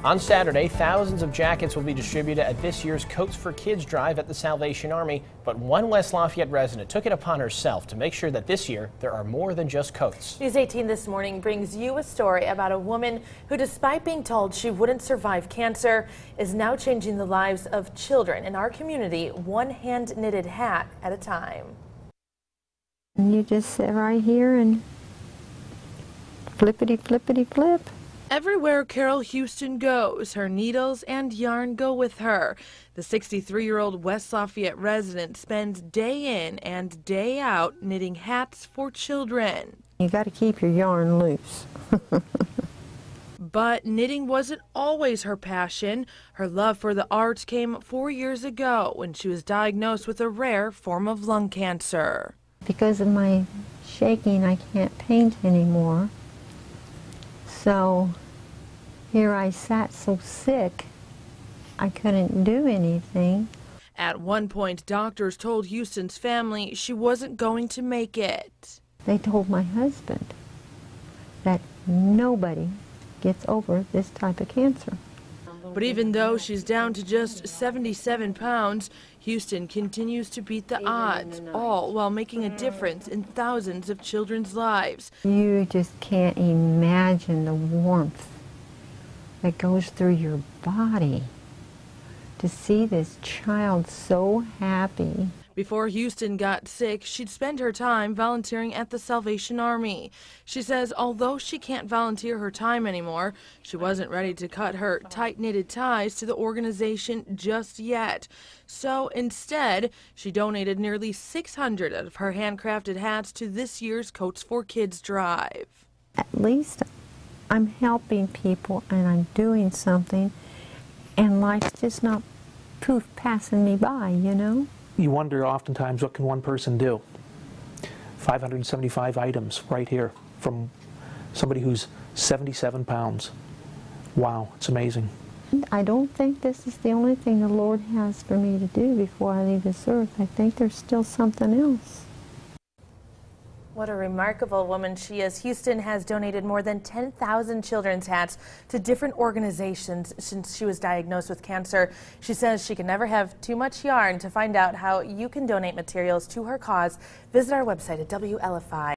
On Saturday, thousands of jackets will be distributed at this year's Coats for Kids drive at the Salvation Army, but one West Lafayette resident took it upon herself to make sure that this year there are more than just coats. News 18 this morning brings you a story about a woman who, despite being told she wouldn't survive cancer, is now changing the lives of children in our community, one hand-knitted hat at a time. You just sit right here and flippity flippity flip. Everywhere Carol Houston goes, her needles and yarn go with her. The 63-year-old West Lafayette resident spends day in and day out knitting hats for children. You got to keep your yarn loose. But knitting wasn't always her passion. Her love for the arts came 4 years ago when she was diagnosed with a rare form of lung cancer. Because of my shaking, I can't paint anymore. So here I sat so sick, I couldn't do anything. At one point, doctors told Houston's family she wasn't going to make it. They told my husband that nobody gets over this type of cancer. But even though she's down to just 77 pounds, Houston continues to beat the odds, all while making a difference in thousands of children's lives. You just can't imagine the warmth that goes through your body to see this child so happy. Before Houston got sick, she'd spend her time volunteering at the Salvation Army. She says although she can't volunteer her time anymore, she wasn't ready to cut her tight-knitted ties to the organization just yet. So instead, she donated nearly 600 of her handcrafted hats to this year's Coats for Kids drive. At least I'm helping people and I'm doing something, and life's just not poof passing me by, you know? You wonder oftentimes, what can one person do? 575 items right here from somebody who's 77 pounds. Wow, it's amazing. I don't think this is the only thing the Lord has for me to do before I leave this earth. I think there's still something else. What a remarkable woman she is. Houston has donated more than 10,000 children's hats to different organizations since she was diagnosed with cancer. She says she can never have too much yarn. To find out how you can donate materials to her cause, visit our website at WLFI.